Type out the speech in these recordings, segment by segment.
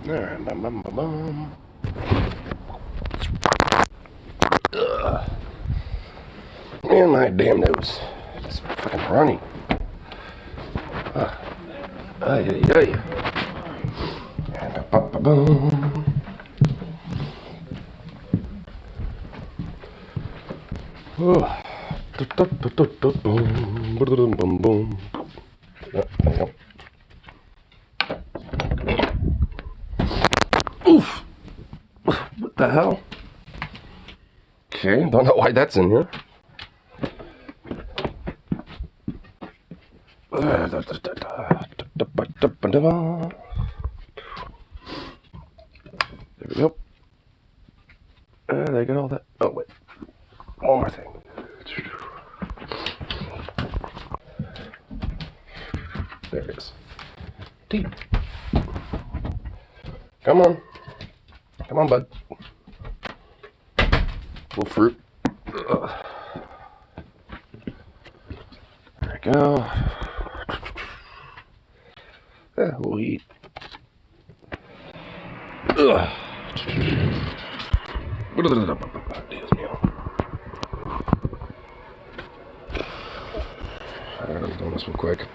Alright, bum bum bum bum. Man, my damn nose. It's fucking running. Ay, ay, ay. Bum, bum, bum. Boom, boom. There you go. Oof! What the hell? Okay, don't know why that's in here. There we go. They got all that. Oh, wait. One more thing. There it is. Deep. Come on. Come on, bud. Little fruit. There we go. We'll eat. Dios mío. I'm doing this real quick.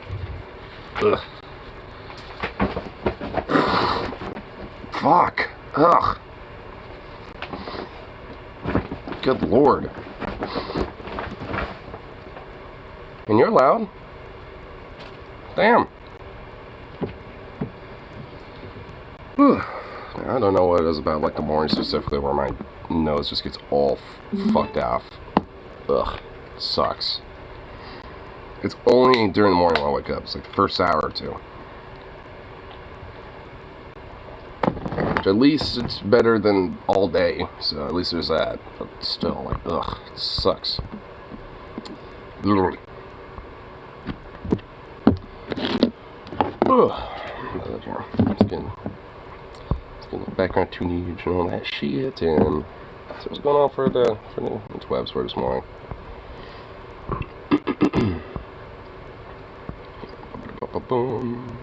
Ugh. Fuck. Ugh. Good lord. And you're loud? Damn. Whew. I don't know what it is about like the morning specifically where my nose just gets all fucked off. Ugh. Sucks. It's only during the morning when I wake up. It's like the first hour or two. Which at least it's better than all day. So at least there's that. But still, like, ugh. It sucks. Literally. Ugh. It's getting the background tunage and all that shit. And so what's going on for the webs for this morning? Boom.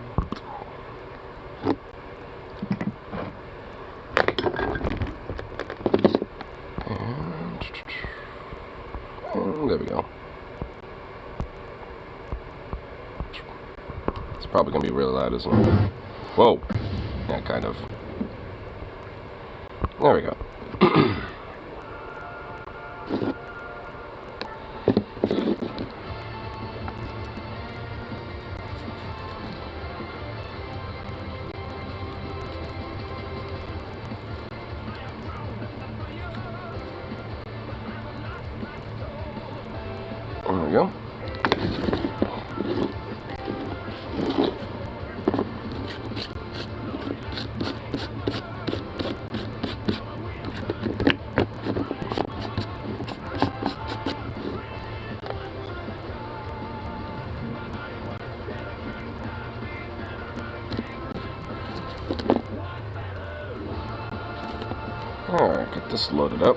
And there we go. It's probably gonna be really loud, isn't it? Whoa. Yeah, kind of. There we go. There we go. Alright, get this loaded up.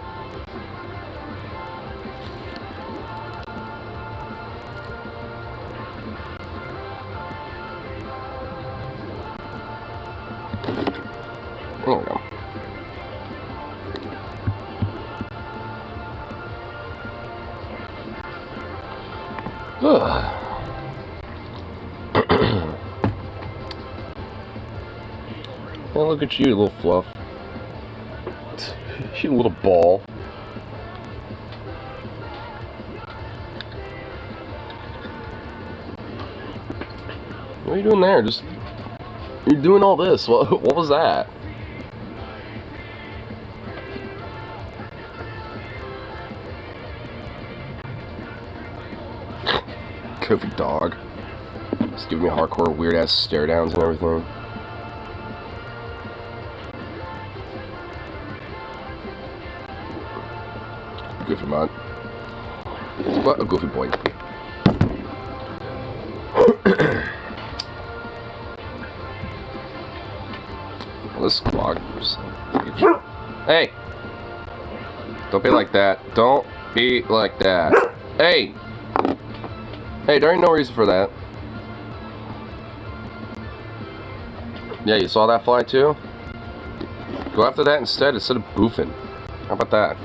There we go. Well, look at you, little fluff. You little ball. What are you doing there? You're doing all this. What was that? Goofy dog. Just giving me hardcore weird ass stare downs and everything. Goofy mod. What a goofy boy. Well, this squawk. Hey! Don't be like that. Don't be like that. Hey! Hey, there ain't no reason for that. Yeah, you saw that fly too? Go after that instead of boofing. How about that?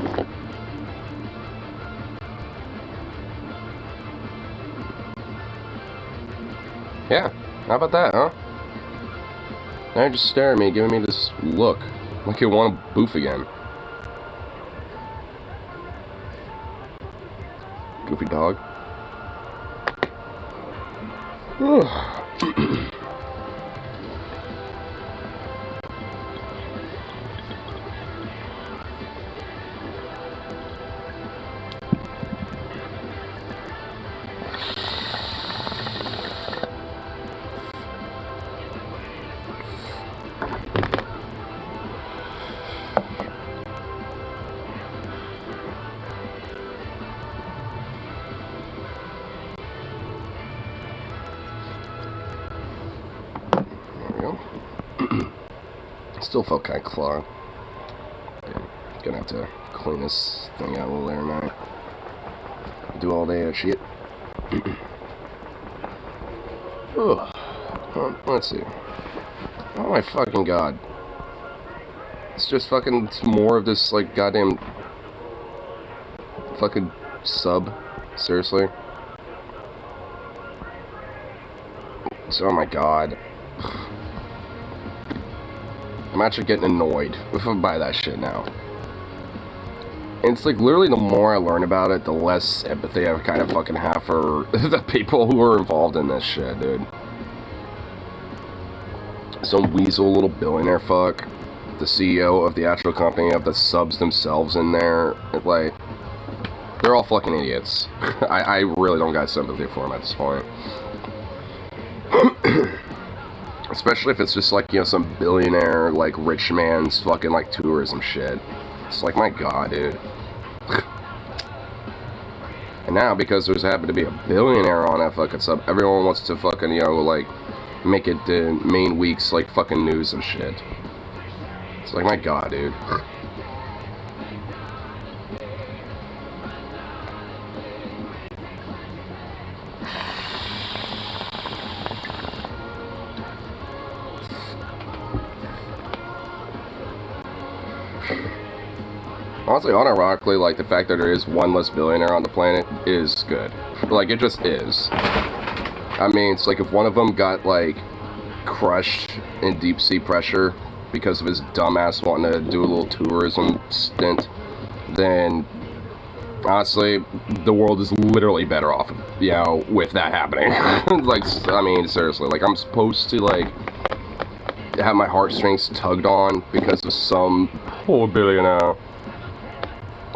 Yeah, how about that, huh? Now you're just staring at me, giving me this look. Like you want to boof again. Goofy dog. Still felt kind of clogged. Gonna have to clean this thing out a little later tonight. Do all day of shit. Let's see. Oh my fucking god. It's just fucking more of this, like, goddamn fucking sub. Seriously. Oh my god. I'm actually getting annoyed by that shit now. And it's like, literally, the more I learn about it, the less empathy I kind of fucking have for the people who are involved in this shit, dude. Some weasel little billionaire fuck, the CEO of the actual company, of the subs themselves in there, like, they're all fucking idiots. I really don't got sympathy for them at this point. Especially if it's just like, you know, some billionaire, like, rich man's fucking, like, tourism shit. It's like, my god, dude. And now, because there's happened to be a billionaire on that fucking sub, everyone wants to fucking, you know, like, make it the main week's, like, fucking news and shit. It's like, my god, dude. Honestly, unironically, like, the fact that there is one less billionaire on the planet is good. Like, it just is. I mean, it's like if one of them got, like, crushed in deep sea pressure because of his dumbass wanting to do a little tourism stint, then, honestly, the world is literally better off, you know, with that happening. Like, I mean, seriously, like, I'm supposed to, like, have my heartstrings tugged on because of some poor billionaire.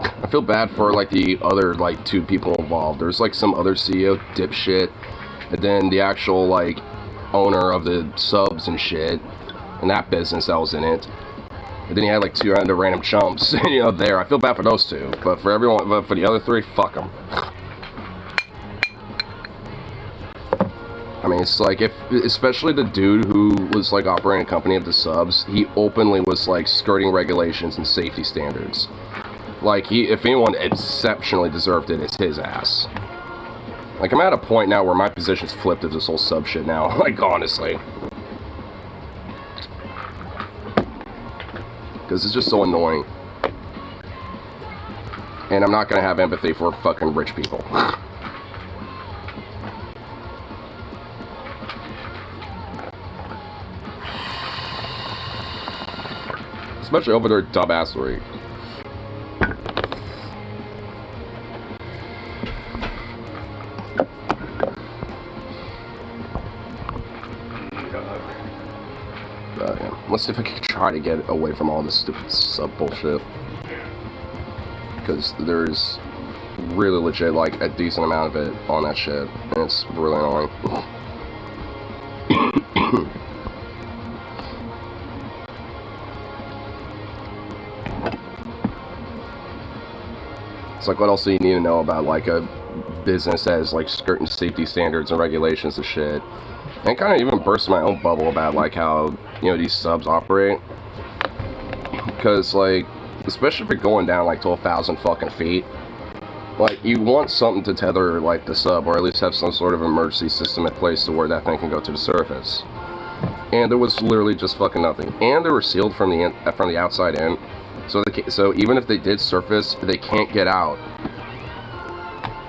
I feel bad for, like, the other, like, 2 people involved. There's, like, some other CEO dipshit, and then the actual, like, owner of the subs and shit, and that business that was in it. And then you had, like, 2 other random chumps, you know, there. I feel bad for those 2, but for everyone, but for the other 3, fuck them. I mean, it's like, if, especially the dude who was, like, operating a company of the subs, he openly was, like, skirting regulations and safety standards. Like, if anyone exceptionally deserved it, it's his ass. Like, I'm at a point now where my position's flipped of this whole sub shit now, like, honestly. Because it's just so annoying. And I'm not gonna have empathy for fucking rich people. Especially over their dumbassery. Yeah. Let's see if I can try to get away from all this stupid sub bullshit. Because there's really legit, like, a decent amount of it on that shit. And it's really annoying. It's like, what else do you need to know about, like, a business that is, like, skirting safety standards and regulations and shit? And kind of even burst my own bubble about, like, how, you know, these subs operate. Because, like, especially if you're going down, like, to 1,000 fucking feet, like, you want something to tether, like, the sub, or at least have some sort of emergency system in place to where that thing can go to the surface. and there was literally just fucking nothing. And they were sealed from the outside in, so even if they did surface, they can't get out.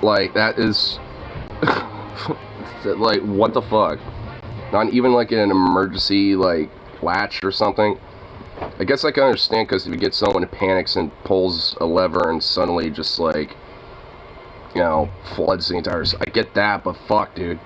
Like, that is like, what the fuck? Not even like in an emergency like latch or something. I guess I can understand, because if you get someone who panics and pulls a lever and suddenly just like, you know, floods the entire... I get that, but fuck, dude.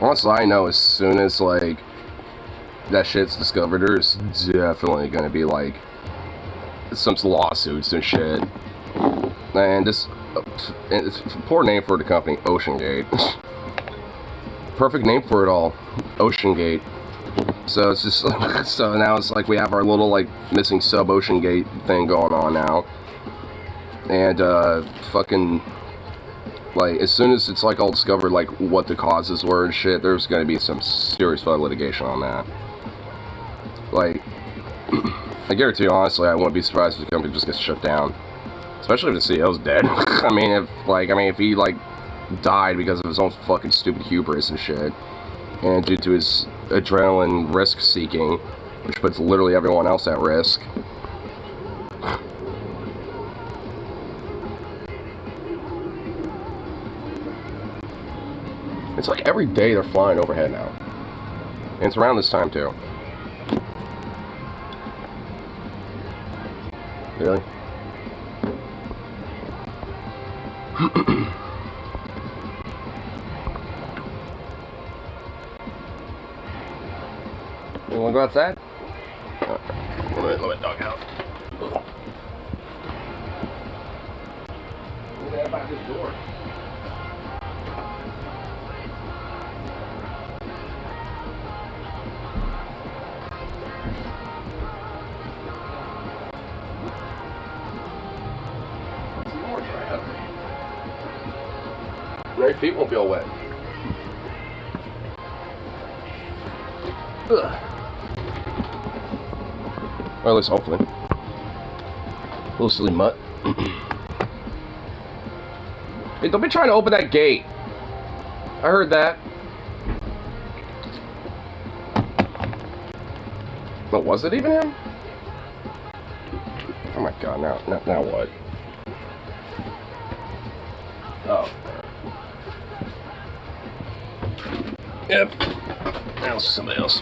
Honestly, I know as soon as, like, that shit's discovered, there's definitely gonna be, like, some lawsuits and shit. And this... it's a poor name for the company, OceanGate. Perfect name for it all. OceanGate. So it's just... so now it's like we have our little, like, missing sub-OceanGate thing going on now. And, fucking... like, as soon as it's, like, all discovered, like, what the causes were and shit, there's gonna be some serious fucking litigation on that. Like, I guarantee you, honestly, I wouldn't be surprised if the company just gets shut down. Especially if the CEO's dead. I mean, if he, like, died because of his own fucking stupid hubris and shit, and due to his adrenaline risk-seeking, which puts literally everyone else at risk. It's like every day they're flying overhead now. And it's around this time, too. Really? You wanna go outside? Let me dog out. What about this door? Your feet won't be all wet. Ugh. Or at least hopefully. A little silly mutt. Hey, don't be trying to open that gate. I heard that. But was it even him? Oh my god, now what? Oh. Yep. Now it's somebody else.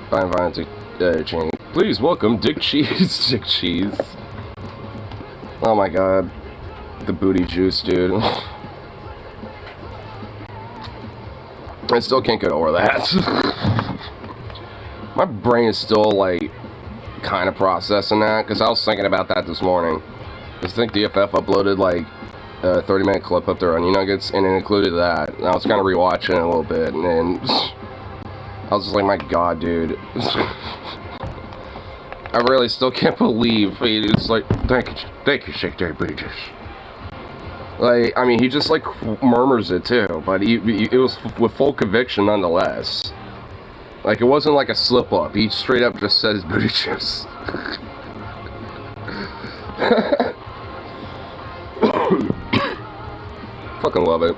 Fine, Cheney. Please welcome Dick Cheese. Dick Cheese. Oh my god. The booty juice, dude. I still can't get over that. My brain is still, like, kind of processing that, because I was thinking about that this morning. I think DFF uploaded, like, a 30-minute clip of their Onion Nuggets, and it included that. And I was kind of rewatching it a little bit, and I was just like, my god, dude. I really still can't believe it's like, thank you, Secretary Bridges. Like, I mean, he just, like, murmurs it, too, but it was with full conviction nonetheless. Like, it wasn't like a slip-up. He straight up just said his booty chips. Fucking love it.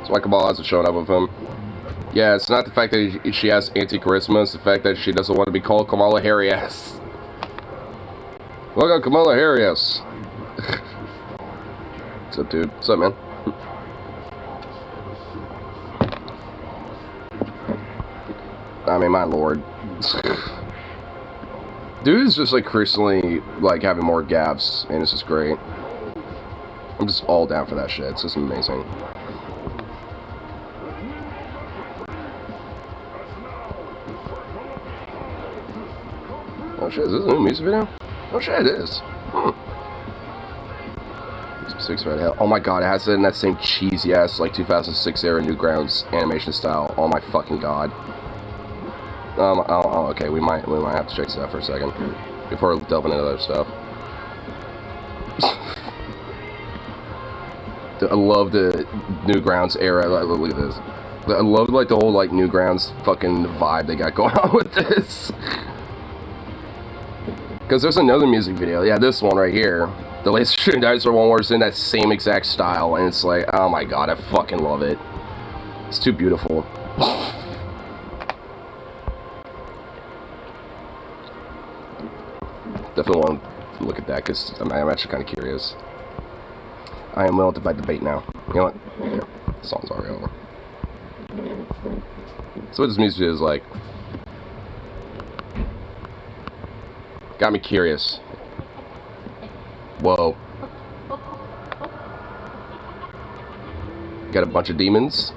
So like Kamal hasn't shown up with him. Yeah, it's not the fact that she has anti-charisma, it's the fact that she doesn't want to be called Kamala Harris. Welcome, Kamala Harris. What's up, dude? What's up, man? I mean, my lord. Dude is just, like, recently, like, having more gaffes, and it's just great. I'm just all down for that shit. It's just amazing. Oh shit, is this a new music video? Oh shit, it is. 6 Red Hill. Oh my god, it has it in that same cheesy ass, like, 2006 era Newgrounds animation style. Oh my fucking god. Okay, we might have to check this out for a second before delving into other stuff. I love the Newgrounds era. Look at this. I love, like, the whole, like, Newgrounds fucking vibe they got going on with this. Because there's another music video. Yeah, this one right here. The latest Shooting Dinosaur one where it's in that same exact style. And it's like, oh my god, I fucking love it. It's too beautiful. Definitely want to look at that because I'm actually kind of curious. I am willing to fight the bait now. You know what? Here, the song's already over. So what this music is like. Got me curious. Whoa. Got a bunch of demons.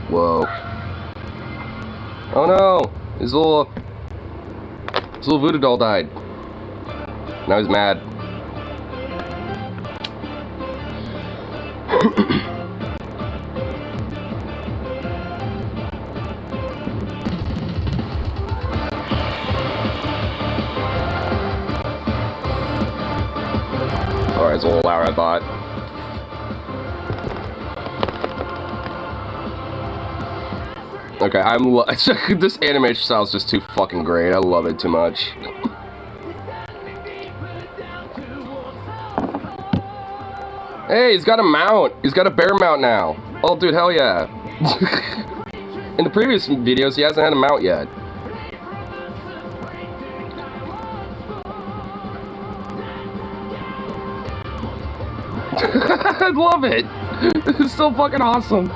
Whoa. Oh no! His little voodoo doll died. Now he's mad. Alright, it's a little louder, I thought. Okay, this animation style is just too fucking great. I love it too much. Hey, he's got a mount. He's got a bear mount now. Oh, dude, hell yeah. In the previous videos, he hasn't had a mount yet. I love it. It's so fucking awesome.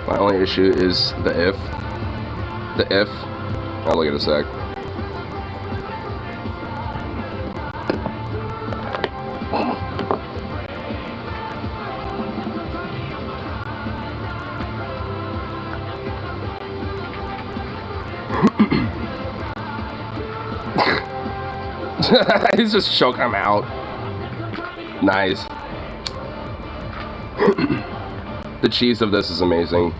My only issue is the if. I'll look at a sec. He's just choking him out. Nice. The cheese of this is amazing.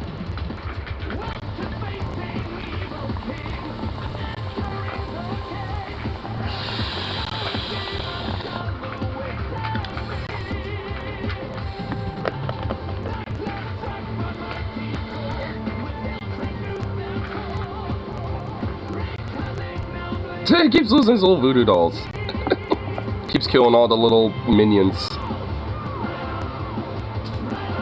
He keeps losing his little voodoo dolls. Keeps killing all the little minions.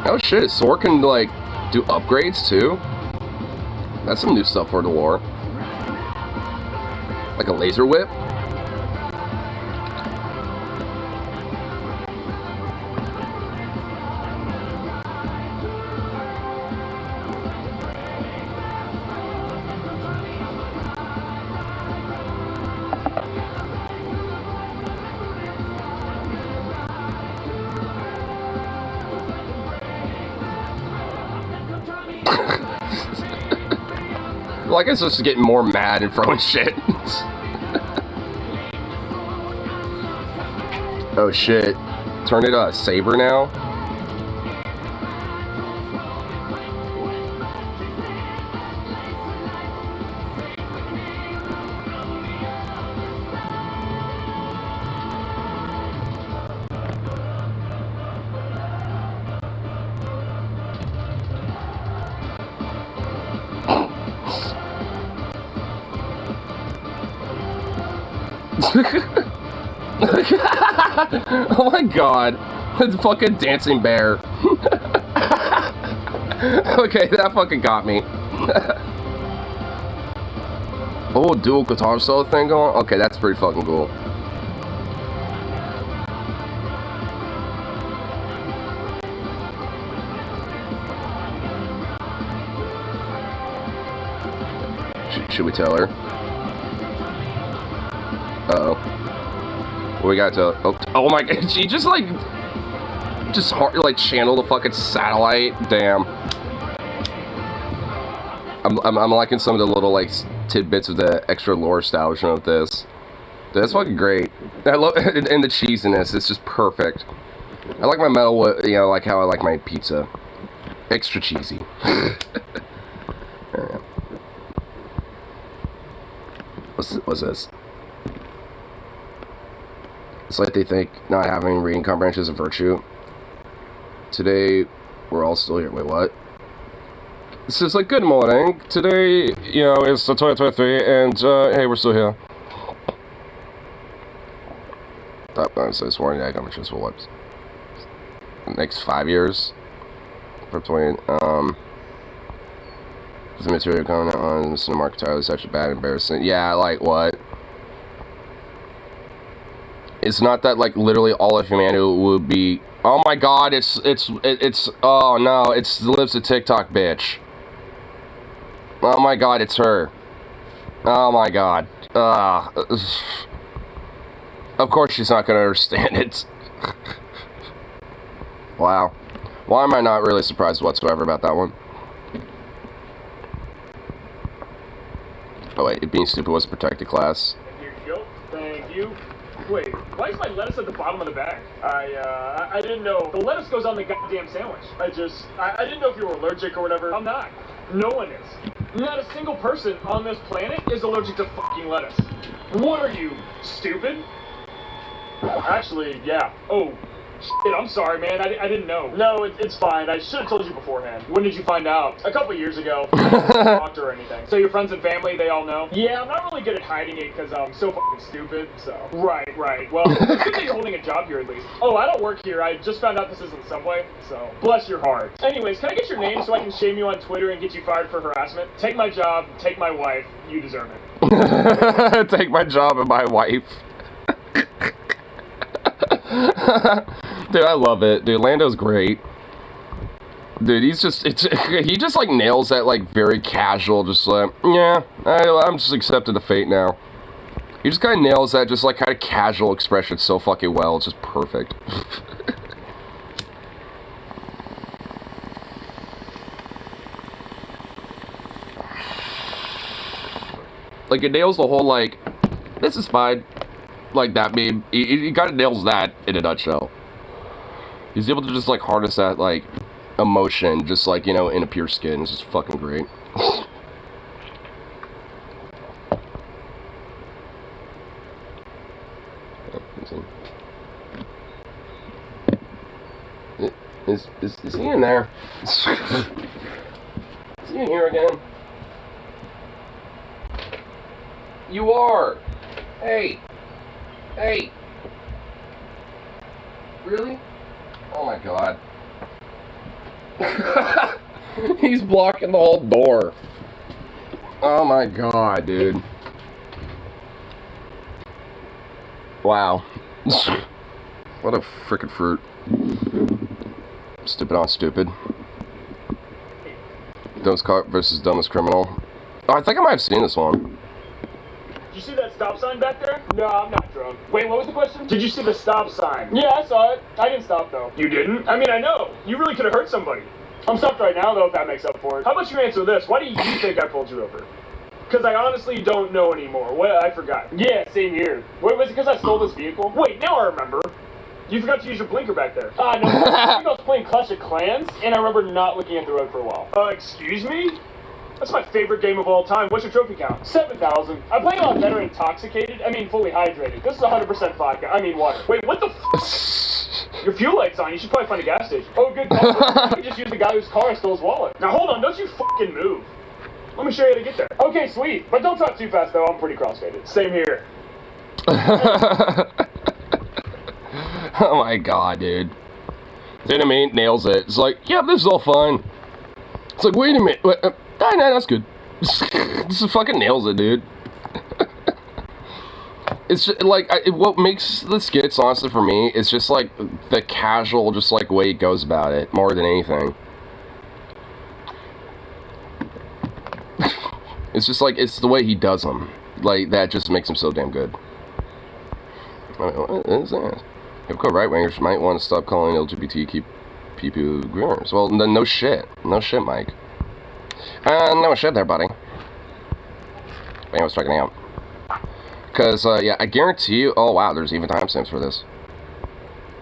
Oh shit, his sword can, like, do upgrades too? That's some new stuff for the lore. Like a laser whip? Well, I guess it's just getting more mad and throwing shit. Oh shit. Turn it a saber now? Oh my god. It's fucking dancing bear. Okay, that fucking got me. Oh, dual guitar solo thing going? Okay, that's pretty fucking cool. Should we tell her? Uh-oh. We got to... Oh my god, she just like... Just hard, like channel the fucking satellite. Damn. I'm liking some of the little like tidbits of the extra lore establishment of this. That's fucking great. I love and the cheesiness. It's just perfect. I like my metal, you know, like how I like my pizza, extra cheesy. What's this? It's like they think not having reading comprehension is a virtue. Today, we're all still here. Wait, what? This is like, good morning. Today, you know, it's 2023, and hey, we're still here. So it's warning that I'm just for what? Next 5 years? For 20, is the material coming on Cinemark entirely such a bad embarrassment? Yeah, like what? It's not that like literally all of humanity would be. Oh my God! It's oh no! It's the lips of TikTok bitch. Oh my God! It's her. Oh my God. Of course she's not gonna understand it. Wow. Why am I not really surprised whatsoever about that one? Oh wait, being stupid was a protected class. Here you go. Thank you. Wait, why is my lettuce at the bottom of the bag? I didn't know. The lettuce goes on the goddamn sandwich. I didn't know if you were allergic or whatever. I'm not. No one is. Not a single person on this planet is allergic to fucking lettuce. What are you, stupid? Actually, yeah. Oh, shit, I'm sorry, man. I didn't know. No, it's fine. I should have told you beforehand. When did you find out? A couple years ago. Doctor or anything. So your friends and family, they all know? Yeah, I'm not really good at hiding it because I'm so fucking stupid, so. Right. Well, it's good that you're holding a job here at least. Oh, I don't work here. I just found out this isn't Subway, so. Bless your heart. Anyways, can I get your name so I can shame you on Twitter and get you fired for harassment? Take my job, take my wife. You deserve it. Take my job and my wife. Dude, I love it. Dude, Lando's great. Dude, he just like nails that like very casual, just like, yeah, I'm just accepting the fate now. He just kind of nails that just like kind of casual expression so fucking well. It's just perfect. Like it nails the whole like, this is fine. Like that meme, he kind of nails that in a nutshell. He's able to just like harness that like emotion, just like, you know, in a pure skin. It's just fucking great. Is he in there? Is he in here again? You are. Hey. Really? Oh my God. He's blocking the whole door. Oh my God, dude. Wow. What a frickin' fruit. Stupid on stupid. Dumbest cop versus dumbest criminal. Oh, I think I might have seen this one. Did you see that stop sign back there? No, I'm not drunk. Wait, what was the question? Did you see the stop sign? Yeah, I saw it. I didn't stop, though. You didn't? I mean, I know. You really could have hurt somebody. I'm stopped right now, though, if that makes up for it. How about you answer this? Why do you think I pulled you over? Because I honestly don't know anymore. What? I forgot. Yeah, same here. Wait, was it because I stole this vehicle? Wait, now I remember. You forgot to use your blinker back there. No. I think I was playing Clash of Clans, and I remember not looking at the road for a while. Excuse me? That's my favorite game of all time. What's your trophy count? 7,000. I play a lot better intoxicated. I mean, fully hydrated. This is 100% vodka. I mean, water. Wait, what the f? Your fuel light's on. You should probably find a gas station. Oh, good call. You can just use the guy whose car I stole his wallet. Now, hold on. Don't you fucking move. Let me show you how to get there. Okay, sweet. But don't talk too fast, though. I'm pretty cross-faded. Same here. Oh, my God, dude. Cinnamon nails it. It's like, yeah, this is all fine. It's like, wait a minute. No, that's good. This fucking nails it, dude. It's just, like, what makes the skits, honestly, for me, is just, like, the casual, just, like, way he goes about it, more than anything. It's just, like, it's the way he does them. Like, that just makes him so damn good. What is that? Typical right-wingers might want to stop calling LGBT people groomers. Well, no shit. No shit, Mike. No shit there, buddy. Man, I was checking out. Because, yeah, I guarantee you... Oh, wow, there's even timestamps for this.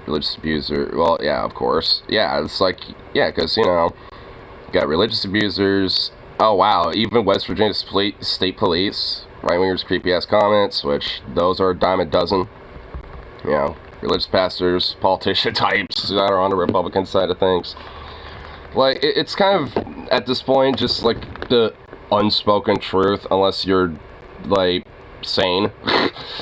Religious abuser... Well, yeah, of course. Yeah, it's like... Yeah, because, you know... You got religious abusers... Oh, wow, even West Virginia State Police... Right-wingers, creepy-ass comments, which those are a dime a dozen. You know, religious pastors, politician types that are on the Republican side of things. Like, it's kind of, at this point, just, like, the unspoken truth, unless you're, like... sane.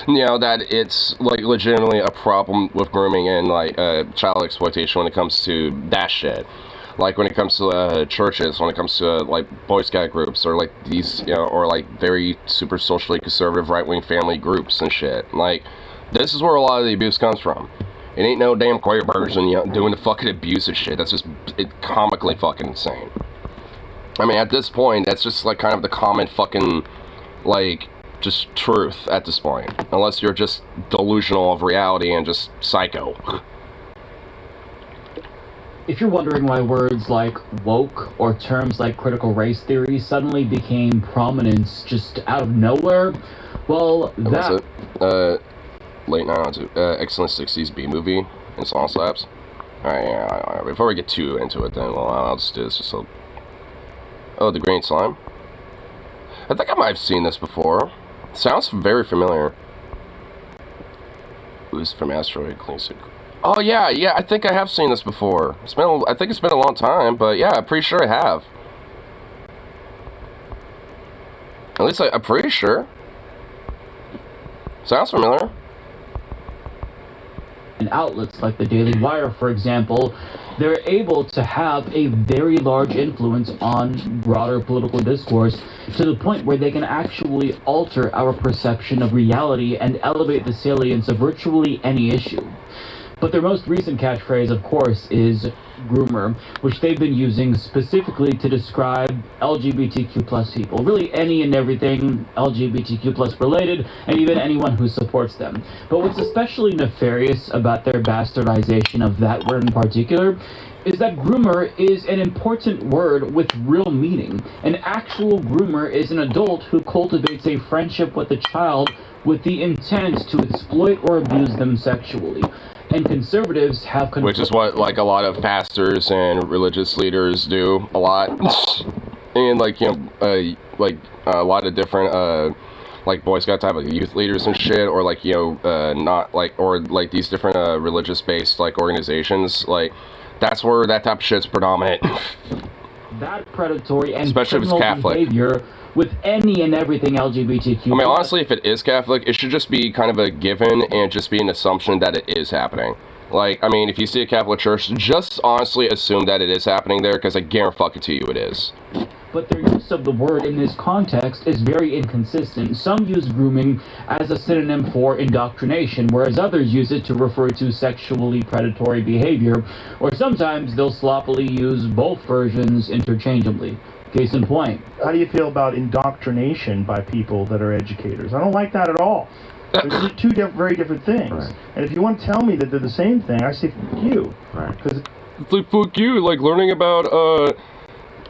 You know, that it's like legitimately a problem with grooming and like child exploitation when it comes to that shit. Like when it comes to churches, when it comes to like Boy Scout groups, or like these, you know, or like very super socially conservative right-wing family groups and shit. Like, this is where a lot of the abuse comes from. It ain't no damn choir person, you know, doing the fucking abuse and shit. That's just comically fucking insane. I mean, at this point, that's just like kind of the common fucking like just truth at this point, unless you're just delusional of reality and just psycho. If you're wondering why words like woke or terms like critical race theory suddenly became prominent just out of nowhere, well, that... Late 902, excellent 60s B-movie and song slaps. Alright, before we get too into it then, well, I'll just do this just so... Oh, the green slime? I think I might have seen this before. Sounds very familiar. Who's from Asteroid Clean? Oh yeah, I think I have seen this before. I think it's been a long time, but yeah, I'm pretty sure I have. At least I'm pretty sure. Sounds familiar. And outlets like the Daily Wire, for example, they're able to have a very large influence on broader political discourse to the point where they can actually alter our perception of reality and elevate the salience of virtually any issue. But their most recent catchphrase, of course, is groomer, which they've been using specifically to describe LGBTQ plus people. Really any and everything LGBTQ plus related, and even anyone who supports them. But what's especially nefarious about their bastardization of that word in particular is that groomer is an important word with real meaning. An actual groomer is an adult who cultivates a friendship with a child with the intent to exploit or abuse them sexually. And conservatives have... Which is what, like, a lot of pastors and religious leaders do a lot. And, like, you know, like, a lot of different, like, Boy Scout type of youth leaders and shit, or, like, you know, not, like, or, like, these different, religious-based, like, organizations, like, that's where that type of shit's predominant. That predatory and especially if it's Catholic behavior with any and everything LGBTQ. I mean, honestly, if it is Catholic, it should just be kind of a given and just be an assumption that it is happening. Like, I mean, if you see a Catholic church, just honestly assume that it is happening there, because I guarantee you it is. But their use of the word in this context is very inconsistent. Some use grooming as a synonym for indoctrination, whereas others use it to refer to sexually predatory behavior, or sometimes they'll sloppily use both versions interchangeably. Case in point. How do you feel about indoctrination by people that are educators? I don't like that at all. They're two very different things. Right. And if you want to tell me that they're the same thing, I say fuck you. Right. It's like, fuck you. Like, learning about,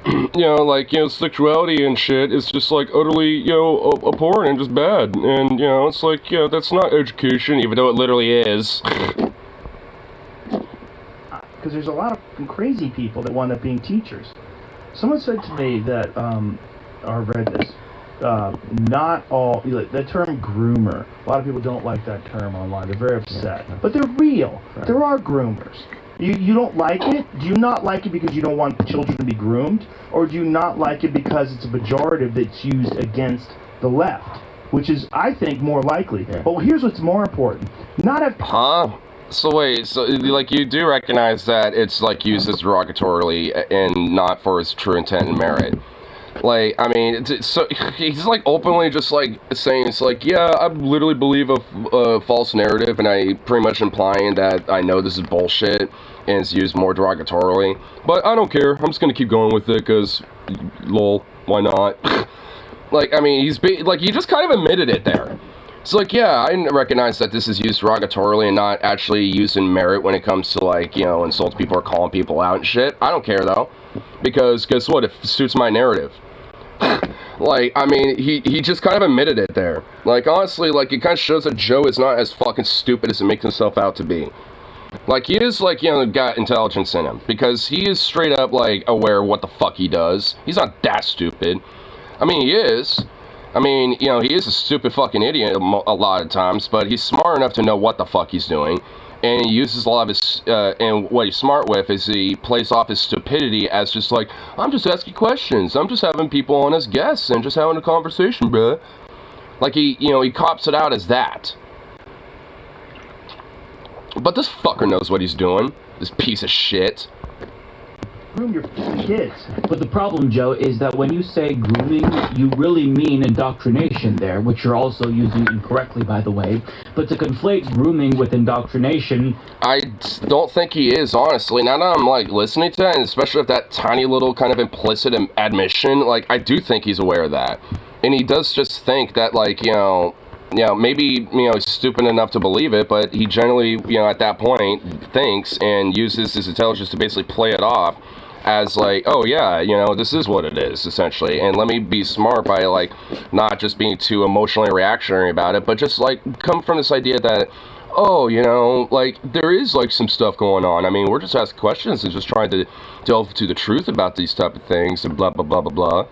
you know, like, you know, sexuality and shit is just, like, utterly, you know, abhorrent and just bad. And, you know, it's like, yeah, that's not education, even though it literally is. Because there's a lot of crazy people that wind up being teachers. Someone said to me that, or read this, not all, the term groomer, a lot of people don't like that term online, they're very upset, but they're real, there are groomers. You don't like it? Do you not like it because you don't want children to be groomed? Or do you not like it because it's a pejorative that's used against the left? Which is, I think, more likely. Yeah. But here's what's more important. Not a... Huh? So wait, so like you do recognize that it's like used as derogatorily and not for its true intent and merit. Like, I mean, so he's like openly just like saying, it's like, yeah, I literally believe a false narrative, and I pretty much implying that I know this is bullshit and it's used more derogatorily. But I don't care. I'm just gonna keep going with it because, lol, why not? Like, I mean, he just kind of admitted it there. It's like, yeah, I recognize that this is used derogatorily and not actually used in merit when it comes to, like, you know, insults people or calling people out and shit. I don't care, though. Because, guess what? It suits my narrative. Like, I mean, he just kind of admitted it there. Like, honestly, like, it kind of shows that Joe is not as fucking stupid as it makes himself out to be. Like, he is, like, you know, got intelligence in him. Because he is straight up, like, aware of what the fuck he does. He's not that stupid. I mean, he is. I mean, you know, he is a stupid fucking idiot a lot of times, but he's smart enough to know what the fuck he's doing. And he uses a lot of his, and what he's smart with is he plays off his stupidity as just like, I'm just asking questions. I'm just having people on as guests and just having a conversation, bruh. Like, he, you know, he cops it out as that. But this fucker knows what he's doing. This piece of shit. Groom your kids. But the problem, Joe, is that when you say grooming, you really mean indoctrination there, which you're also using incorrectly, by the way. But to conflate grooming with indoctrination... I don't think he is, honestly. Now that I'm, like, listening to that, and especially with that tiny little kind of implicit admission, like, I do think he's aware of that. And he does just think that, like, you know, maybe, you know, he's stupid enough to believe it, but he generally, you know, at that point, thinks and uses his intelligence to basically play it off as like, oh yeah, you know, this is what it is, essentially. And let me be smart by, like, not just being too emotionally reactionary about it, but just, like, come from this idea that, oh, you know, like, there is, like, some stuff going on. I mean, we're just asking questions and just trying to delve to the truth about these type of things and blah, blah, blah, blah, blah.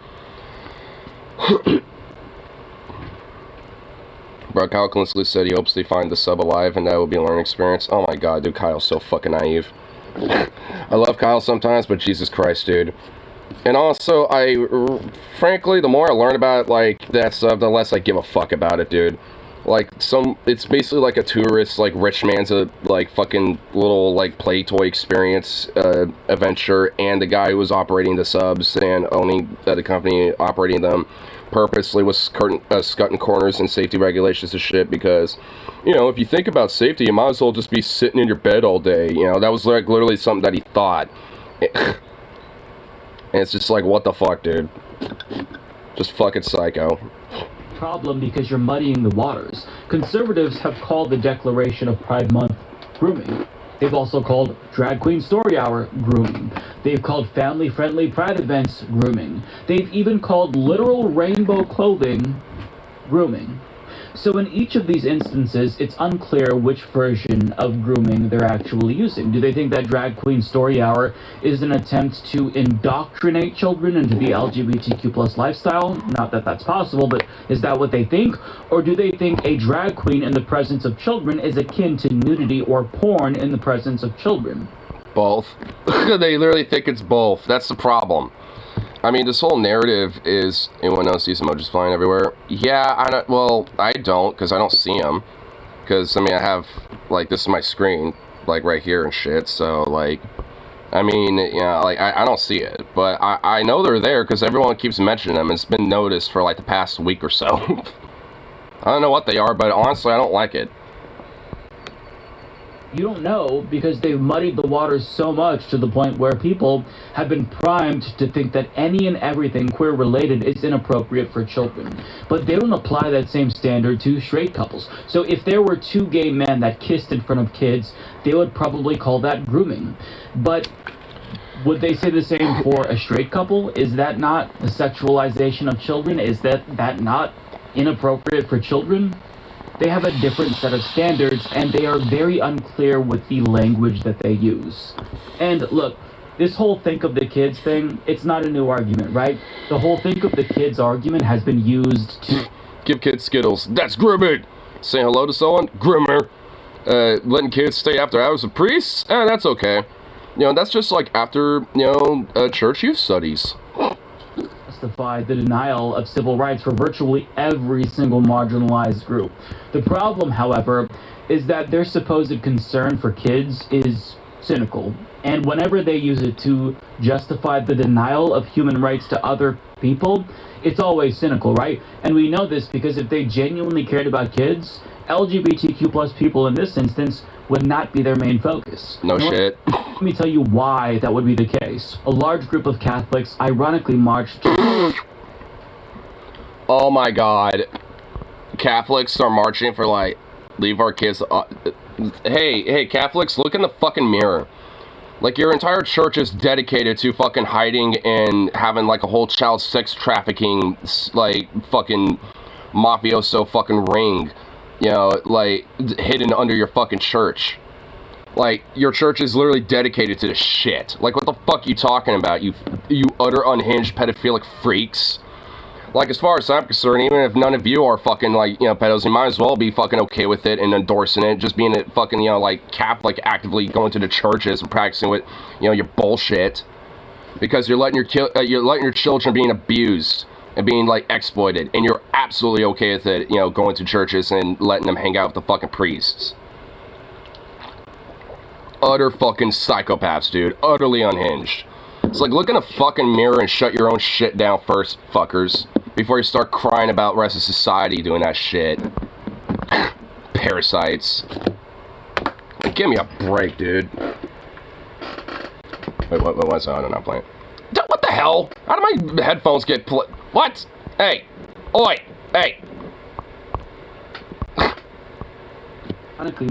Bro, Kyle Kinsley said he hopes they find the sub alive and that will be a learning experience. Oh my god, dude, Kyle's so fucking naive. I love Kyle sometimes, but Jesus Christ, dude. And also, frankly, the more I learn about, like, that stuff, the less I give a fuck about it, dude. Like, it's basically like a tourist, like, rich man's, like, fucking little, like, play toy experience, adventure, and the guy who was operating the subs and owning the company, operating them, purposely was cutting corners and safety regulations and shit because, you know, if you think about safety, you might as well just be sitting in your bed all day. You know, that was like literally something that he thought. And it's just like, what the fuck, dude? Just fucking psycho. Problem because you're muddying the waters. Conservatives have called the declaration of Pride Month grooming. They've also called Drag Queen Story Hour grooming. They've called family-friendly Pride events grooming. They've even called literal rainbow clothing grooming. So in each of these instances, it's unclear which version of grooming they're actually using. Do they think that Drag Queen Story Hour is an attempt to indoctrinate children into the LGBTQ+ lifestyle? Not that that's possible, but is that what they think? Or do they think a drag queen in the presence of children is akin to nudity or porn in the presence of children? Both. They literally think it's both. That's the problem. I mean, this whole narrative is... Anyone else sees emojis flying everywhere? Yeah, I don't, because I don't see them. Because, I mean, I have, like, this is my screen, like, right here and shit, so, like... I mean, you know, like, I don't see it. But I know they're there, because everyone keeps mentioning them, and it's been noticed for, like, the past week or so. I don't know what they are, but honestly, I don't like it. You don't know because they've muddied the waters so much to the point where people have been primed to think that any and everything queer-related is inappropriate for children. But they don't apply that same standard to straight couples. So if there were two gay men that kissed in front of kids, they would probably call that grooming. But would they say the same for a straight couple? Is that not the sexualization of children? Is that not inappropriate for children? They have a different set of standards, and they are very unclear with the language that they use. And look, this whole think of the kids thing, it's not a new argument, right? The whole think of the kids argument has been used to... Give kids Skittles. That's grooming! Saying hello to someone? Groomer. Letting kids stay after hours with priests? That's okay. You know, that's just like after, you know, church youth studies. Justify the denial of civil rights for virtually every single marginalized group. The problem, however, is that their supposed concern for kids is cynical, and whenever they use it to justify the denial of human rights to other people, it's always cynical, right? And we know this because if they genuinely cared about kids, LGBTQ+ people in this instance would not be their main focus. No shit. Let me tell you why that would be the case. A large group of Catholics ironically marched... Oh my god. Catholics are marching for, like, leave our kids... hey, Catholics, look in the fucking mirror. Like, your entire church is dedicated to fucking hiding and having, like, a whole child sex trafficking, like, fucking mafioso fucking ring, you know, like, hidden under your fucking church. Like, your church is literally dedicated to this shit. Like, what the fuck are you talking about, you utter unhinged pedophilic freaks? Like, as far as I'm concerned, even if none of you are fucking, like, you know, pedos, you might as well be fucking okay with it and endorsing it, just being a fucking, you know, like, Catholic, actively going to the churches and practicing with, you know, your bullshit. Because you're letting your children being abused and being, like, exploited, and you're absolutely okay with it, you know, going to churches and letting them hang out with the fucking priests. Utter fucking psychopaths, dude. Utterly unhinged. It's like, look in the fucking mirror and shut your own shit down first, fuckers. Before you start crying about the rest of society doing that shit. Parasites. Give me a break, dude. Wait, what's on? I'm not playing. What the hell? How do my headphones get what? Hey. Oi. Hey.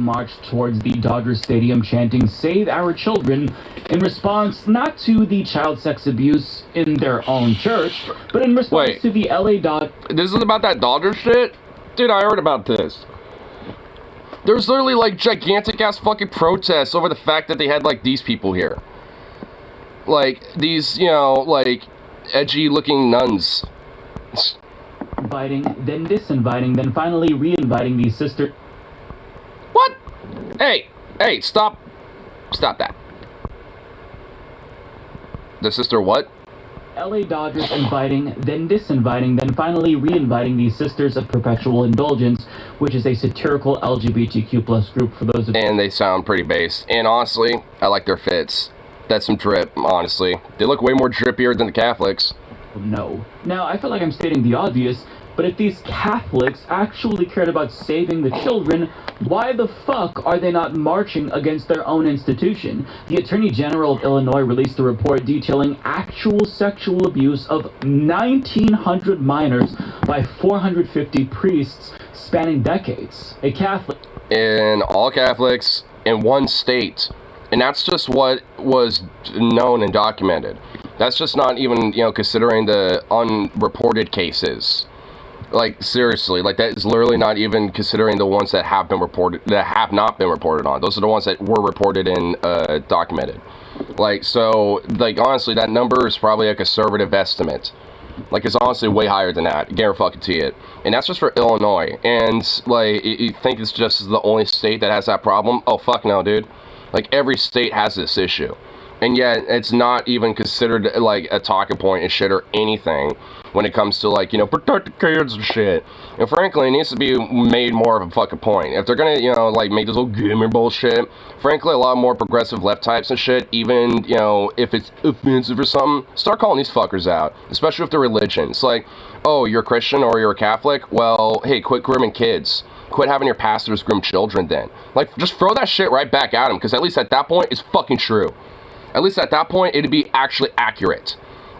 Marched towards the Dodger Stadium chanting "Save Our Children" in response not to the child sex abuse in their own church, but in response to the LA Dodgers. This is about that Dodger shit? Dude, I heard about this. There's literally, like, gigantic ass fucking protests over the fact that they had, like, these people here. Like, these, you know, like, edgy looking nuns. Inviting, then disinviting, then finally re-inviting these sisters. What? Hey, stop that. The sister what? LA Dodgers inviting, then disinviting, then finally re-inviting these Sisters of Perpetual Indulgence, which is a satirical LGBTQ plus group for those of... And they sound pretty based. And honestly, I like their fits. That's some drip, honestly. They look way more drippier than the Catholics. No. Now, I feel like I'm stating the obvious, but if these Catholics actually cared about saving the children, why the fuck are they not marching against their own institution? The Attorney General of Illinois released a report detailing actual sexual abuse of 1,900 minors by 450 priests spanning decades. A Catholic... And all Catholics in one state. And that's just what was known and documented. That's just not even, you know, considering the unreported cases. Like, seriously, like, that is literally not even considering the ones that have been reported, that have not been reported on. Those are the ones that were reported and documented. Like, so, like, honestly, that number is probably a conservative estimate. Like, it's honestly way higher than that. Guarantee it. And that's just for Illinois. And, like, you think it's just the only state that has that problem? Oh, fuck no, dude. Like, every state has this issue. And yet, it's not even considered, like, a talking point and shit or anything when it comes to, like, you know, protect the kids and shit. And frankly, it needs to be made more of a fucking point. If they're gonna, you know, like, make this whole gamer bullshit, frankly, a lot more progressive left types and shit, even, you know, if it's offensive or something, start calling these fuckers out. Especially if they're religion. It's like, oh, you're a Christian or you're a Catholic? Well, hey, quit grooming kids. Quit having your pastors groom children then. Like, just throw that shit right back at them, because at least at that point, it's fucking true. At least at that point, it'd be actually accurate.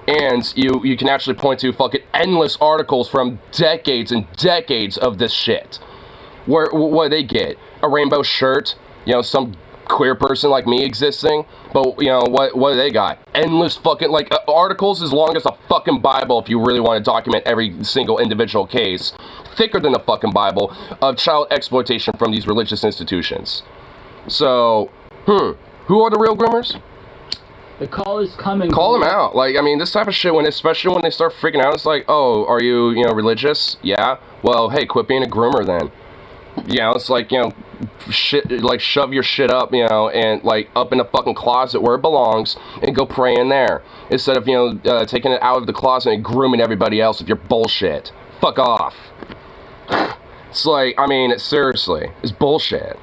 And you can actually point to fucking endless articles from decades and decades of this shit. What do they get? A rainbow shirt? You know, some queer person like me existing? But, you know, what do they got? Endless fucking, like, articles as long as a fucking Bible if you really want to document every single individual case. Thicker than the fucking Bible of child exploitation from these religious institutions. So, who are the real groomers? The call is coming. Call them out. Like, I mean, this type of shit, especially when they start freaking out, it's like, oh, are you, you know, religious? Yeah? Well, hey, quit being a groomer then. You know, it's like, you know, shit, like, shove your shit up, you know, and, like, up in the fucking closet where it belongs and go pray in there. Instead of, you know, taking it out of the closet and grooming everybody else with your bullshit. Fuck off. It's like, I mean, seriously, it's bullshit.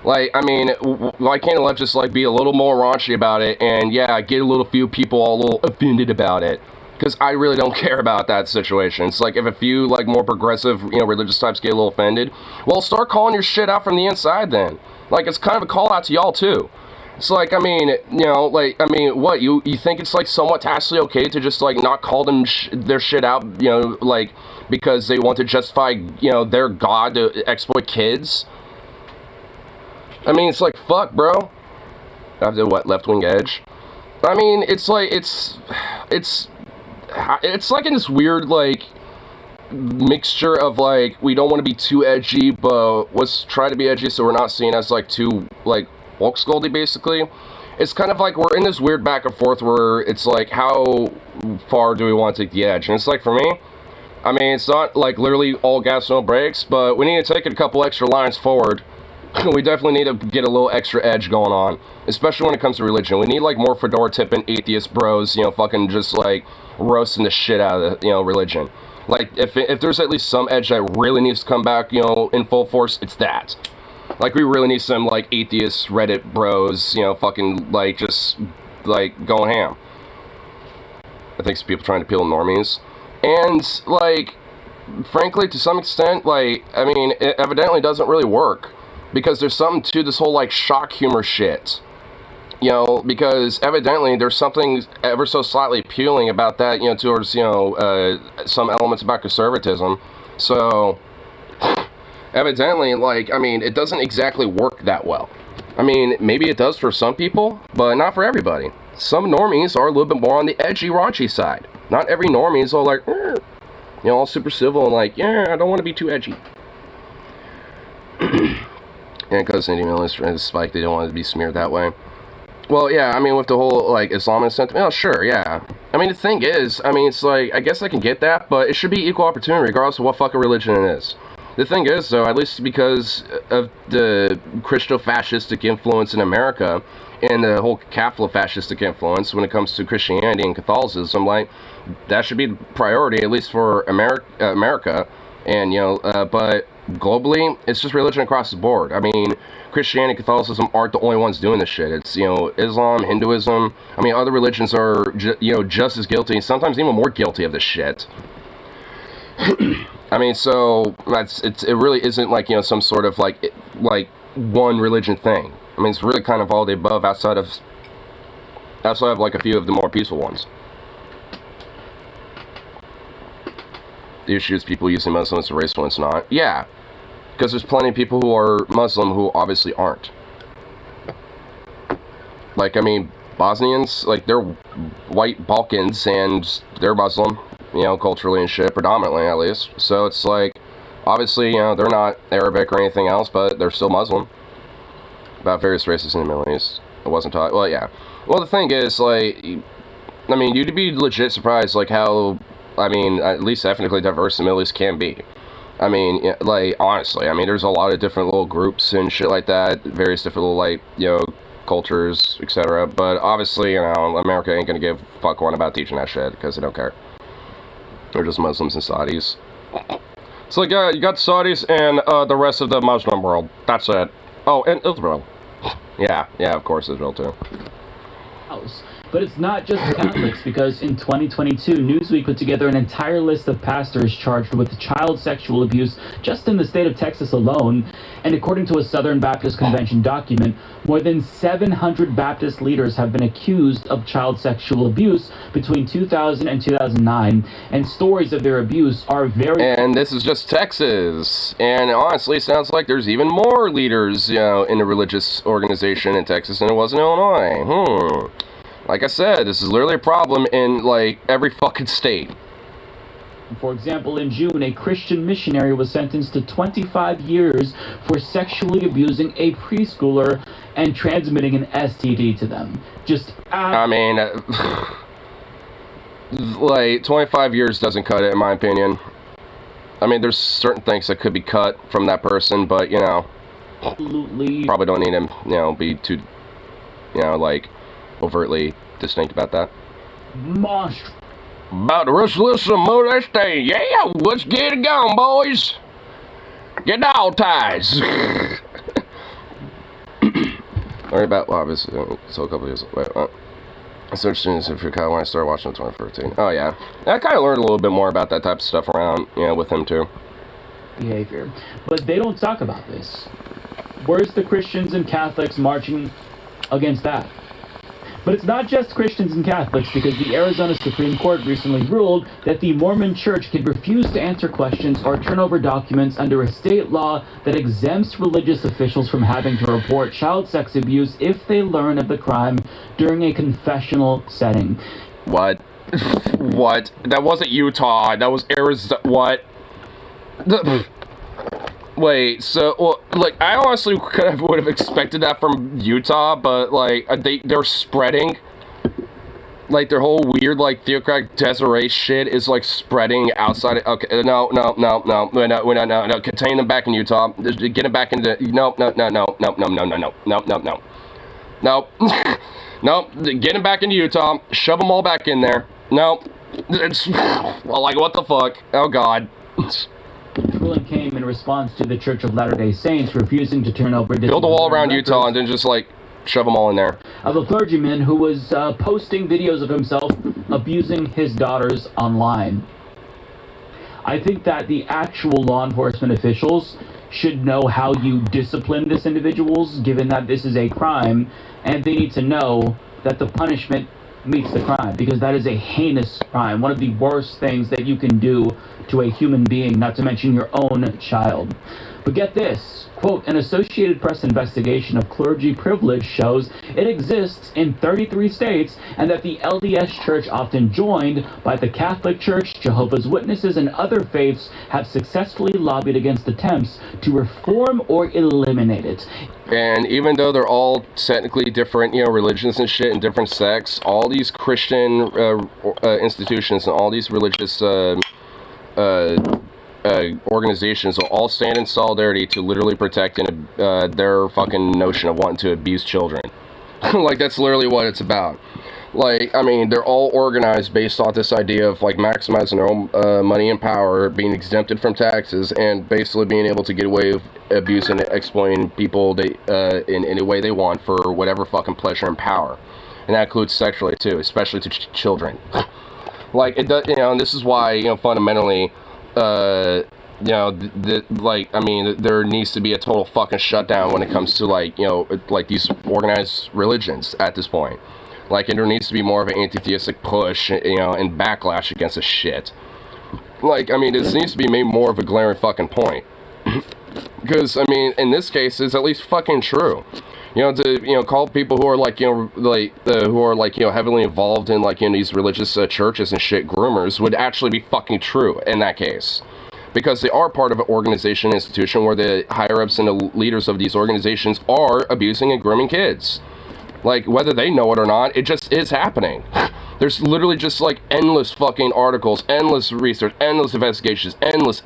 Like, I mean, why can't it just, like, be a little more raunchy about it and, yeah, get a few people all a little offended about it? Because I really don't care about that situation. It's like, if a few, like, more progressive, you know, religious types get a little offended, well, start calling your shit out from the inside then. Like, it's kind of a call out to y'all, too. It's like, I mean, you know, like, I mean, what, you think it's, like, somewhat tacitly okay to just, like, not call them their shit out, you know, like, because they want to justify, you know, their god to exploit kids? I mean, it's like, fuck, bro. I have the, what, left-wing edge? I mean, it's like, it's like in this weird, like, mixture of, like, we don't want to be too edgy, but let's try to be edgy so we're not seen as, like, too, like, woke scoldy, basically. It's kind of like we're in this weird back and forth where it's like, how far do we want to take the edge? And it's like, for me, I mean, it's not like literally all gas, no brakes, but we need to take it a couple extra lines forward. We definitely need to get a little extra edge going on, especially when it comes to religion. We need, like, more fedora tipping atheist bros, you know, fucking just, like, roasting the shit out of the, you know, religion. Like, if there's at least some edge that really needs to come back, you know, in full force, it's that. Like, we really need some, like, atheist Reddit bros, you know, fucking, like, just, like, going ham. I think some people trying to peel normies. And, like, frankly, to some extent, like, I mean, it evidently doesn't really work. Because there's something to this whole, like, shock humor shit. You know, because evidently there's something ever so slightly appealing about that, you know, towards, you know, some elements about conservatism. So, evidently, like, I mean, it doesn't exactly work that well. I mean, maybe it does for some people, but not for everybody. Some normies are a little bit more on the edgy, raunchy side. Not every normie is all like, you know, all super civil and like, yeah, I don't want to be too edgy. And because Indian military spike, they don't want to be smeared that way. Well, yeah, I mean, with the whole, like, Islamist sentiment, oh, sure, yeah. I mean, the thing is, I mean, it's like, I guess I can get that, but it should be equal opportunity, regardless of what fucking religion it is. The thing is, though, at least because of the Christo-fascistic influence in America, and the whole Catholic-fascistic influence when it comes to Christianity and Catholicism, like, that should be the priority, at least for America, and, you know, but globally, it's just religion across the board. I mean, Christianity and Catholicism aren't the only ones doing this shit. It's, you know, Islam, Hinduism. I mean, other religions are, you know, just as guilty, sometimes even more guilty of this shit. I mean, so it really isn't like, you know, some sort of like one religion thing. I mean, it's really kind of all the above outside of like a few of the more peaceful ones. The issue is people using Muslims as a race when it's not. Yeah. Because there's plenty of people who are Muslim who obviously aren't. Like, I mean, Bosnians, like, they're white Balkans, and they're Muslim, you know, culturally and shit, predominantly at least. So it's like, obviously, you know, they're not Arabic or anything else, but they're still Muslim. About various races in the Middle East. It wasn't taught. Well, yeah. Well, the thing is, like, I mean, you'd be legit surprised, like, how, I mean, at least ethnically diverse the Middle East can be. I mean, like, honestly, I mean, there's a lot of different little groups and shit like that, various different little, like, you know, cultures, etc. But obviously, you know, America ain't gonna give a fuck one about teaching that shit, because they don't care. They're just Muslims and Saudis. So, like, you got Saudis and the rest of the Muslim world. That's it. Oh, and Israel. Yeah, of course, Israel, too. But it's not just Catholics, because in 2022, Newsweek put together an entire list of pastors charged with child sexual abuse just in the state of Texas alone. And according to a Southern Baptist Convention document, more than 700 Baptist leaders have been accused of child sexual abuse between 2000 and 2009, and stories of their abuse are very... And this is just Texas. And honestly, it sounds like there's even more leaders, you know, in a religious organization in Texas than it was in Illinois. Like I said, this is literally a problem in, like, every fucking state. For example, in June, a Christian missionary was sentenced to 25 years for sexually abusing a preschooler and transmitting an STD to them. I mean, like, 25 years doesn't cut it, in my opinion. I mean, there's certain things that could be cut from that person, but, you know, absolutely, probably don't need him, you know, be too, you know, like, overtly distinct about that. About to rustle some more this day. Yeah, let's get it going, boys. Get the all ties. Worry about, well, obviously, so a couple years, wait, it's interesting if you're kind of when I started watching in 2013. Oh, yeah. I kind of learned a little bit more about that type of stuff around, you know, with him, too. Behavior. But they don't talk about this. Where's the Christians and Catholics marching against that. But it's not just Christians and Catholics, because the Arizona Supreme Court recently ruled that the Mormon Church can refuse to answer questions or turn over documents under a state law that exempts religious officials from having to report child sex abuse if they learn of the crime during a confessional setting. What? What? That wasn't Utah. That was Arizona. What? Wait, so, well, like, I honestly would have expected that from Utah, but, like, they're spreading, like, their whole weird, like, theocratic Desiree shit is, like, spreading outside of, okay, no, contain them back in Utah, get them back into, no, get them back into Utah, shove them all back in there, no, it's, well, like, what the fuck, oh god. The ruling came in response to the Church of Latter-day Saints refusing to turn over... Build a wall around Utah and then just, like, shove them all in there. Of a clergyman who was posting videos of himself abusing his daughters online. I think that the actual law enforcement officials should know how you discipline these individuals, given that this is a crime, and they need to know that the punishment meets the crime, because that is a heinous crime, one of the worst things that you can do to a human being, not to mention your own child. But get this, quote, an Associated Press investigation of clergy privilege shows it exists in 33 states, and that the LDS Church, often joined by the Catholic Church, Jehovah's Witnesses, and other faiths, have successfully lobbied against attempts to reform or eliminate it. And even though they're all technically different, religions and shit and different sects, all these Christian institutions and all these religious organizations will all stand in solidarity to literally protect their fucking notion of wanting to abuse children. Like, that's literally what it's about. Like, I mean, they're all organized based off this idea of, like, maximizing their own money and power, being exempted from taxes, and basically being able to get away with abusing and exploiting people in any way they want for whatever fucking pleasure and power. And that includes sexually, too, especially to children. Like, it does, and this is why, fundamentally, there needs to be a total fucking shutdown when it comes to, like these organized religions at this point. Like, and there needs to be more of an anti-theistic push, and backlash against this shit. Like, I mean, this needs to be made more of a glaring fucking point. Because, I mean, in this case, it's at least fucking true. To call people who are heavily involved in these religious churches and shit groomers would actually be fucking true in that case, because they are part of an organization institution where the higher ups and the leaders of these organizations are abusing and grooming kids. Like, whether they know it or not, it just is happening. There's literally just endless fucking articles, endless research, endless investigations, endless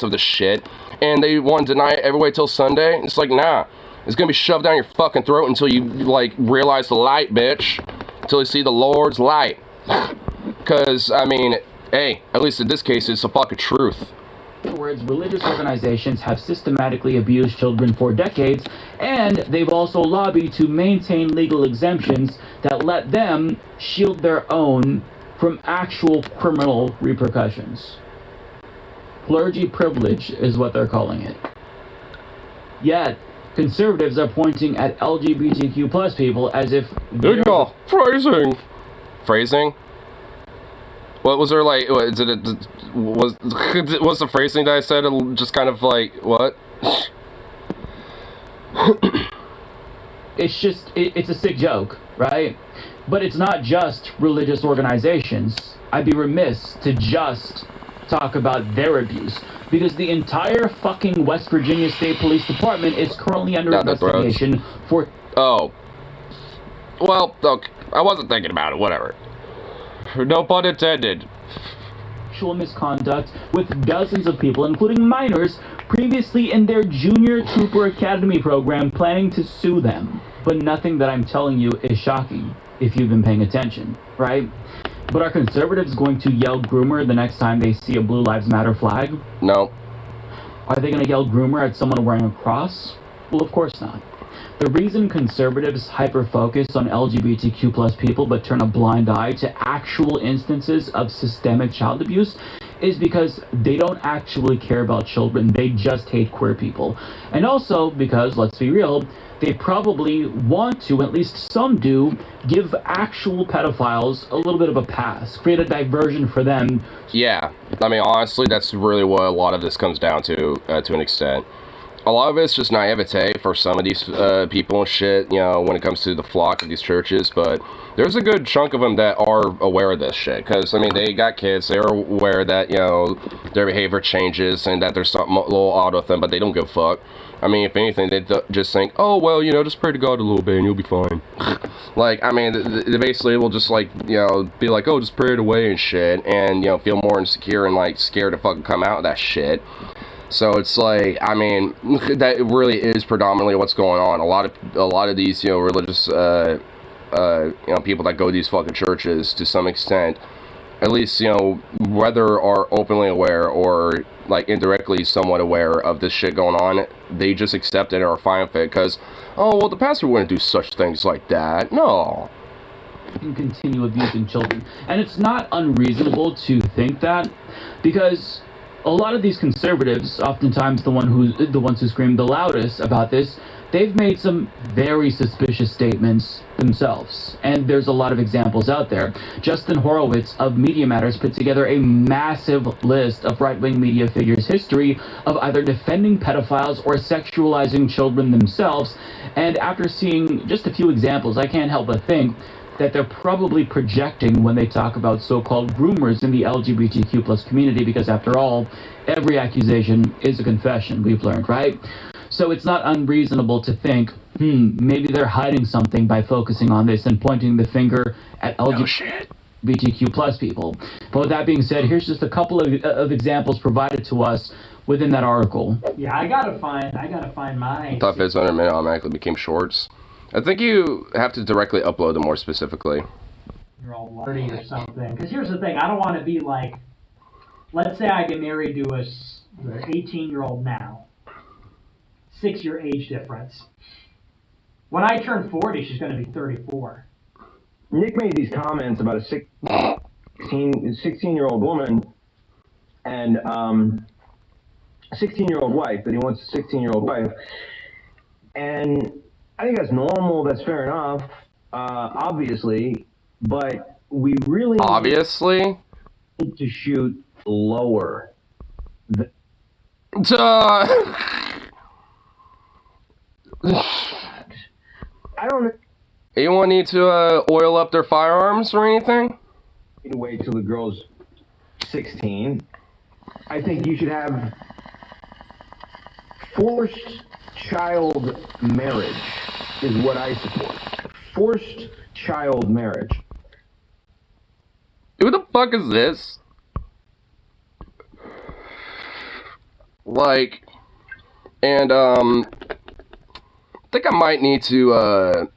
of this shit, and they want to deny it every way till Sunday. It's like, nah. It's gonna be shoved down your fucking throat until you, realize the light, bitch. Until you see the Lord's light. Because, I mean, hey, at least in this case, it's the fucking truth. In other words, religious organizations have systematically abused children for decades, and they've also lobbied to maintain legal exemptions that let them shield their own from actual criminal repercussions. Clergy privilege is what they're calling it. Yet, conservatives are pointing at LGBTQ plus people as if phrasing. What was there was the phrasing that I said just kind of what? It's a sick joke, right? But it's not just religious organizations. I'd be remiss to just talk about their abuse, because the entire fucking West Virginia State Police Department is currently under investigation for... Oh. Well, okay. I wasn't thinking about it, whatever. No pun intended. Sexual misconduct with dozens of people, including minors, previously in their Junior Trooper Academy program, planning to sue them. But nothing that I'm telling you is shocking, if you've been paying attention, right? But are conservatives going to yell groomer the next time they see a Blue Lives Matter flag? No. Are they going to yell groomer at someone wearing a cross? Well, of course not. The reason conservatives hyper-focus on LGBTQ plus people but turn a blind eye to actual instances of systemic child abuse is because they don't actually care about children. They just hate queer people. And also because, let's be real, they probably want to, at least some do, give actual pedophiles a little bit of a pass, create a diversion for them. Yeah, I mean, honestly, that's really what a lot of this comes down to an extent. A lot of it's just naivete for some of these people and shit, you know, when it comes to the flock of these churches, but there's a good chunk of them that are aware of this shit, because, I mean, they got kids, they're aware that, you know, their behavior changes and that there's something a little odd with them, but they don't give a fuck. I mean, if anything, they just think, oh, well, you know, just pray to God a little bit and you'll be fine. Like, I mean, they basically will just, like, you know, be like, oh, just pray it away and shit, and, you know, feel more insecure and, like, scared to fucking come out of that shit. So it's like, I mean, that really is predominantly what's going on. A lot of these, you know, religious, you know, people that go to these fucking churches, to some extent, at least, you know, whether are openly aware or, like, indirectly somewhat aware of this shit going on, they just accept it or are fine with it, because, oh, well, the pastor wouldn't do such things like that. No. Can continue abusing children. And it's not unreasonable to think that, because a lot of these conservatives, oftentimes the ones who scream the loudest about this, they've made some very suspicious statements themselves. And there's a lot of examples out there. Justin Horowitz of Media Matters put together a massive list of right-wing media figures' history of either defending pedophiles or sexualizing children themselves. And after seeing just a few examples, I can't help but think that they're probably projecting when they talk about so-called groomers in the LGBTQ plus community, because after all, every accusation is a confession, we've learned, right? So it's not unreasonable to think, maybe they're hiding something by focusing on this and pointing the finger at LGBTQ plus people. But with that being said, here's just a couple of examples provided to us within that article. Yeah, I gotta find my... Top Vids Under a Minute automatically became shorts. I think you have to directly upload them more specifically. You're all 30 or something. Because here's the thing, I don't want to be like, let's say I get married to an 18-year-old now. 6-year age difference. When I turn 40, she's going to be 34. Nick made these comments about a 16-year-old woman and a 16-year-old wife, that he wants a 16-year-old wife. And I think that's normal, that's fair enough, obviously, but we really need to shoot lower. I don't... Anyone need to oil up their firearms or anything? To wait till the girl's 16. I think you should have forced child marriage is what I support. Forced child marriage. Who the fuck is this? Like, and I think I might need to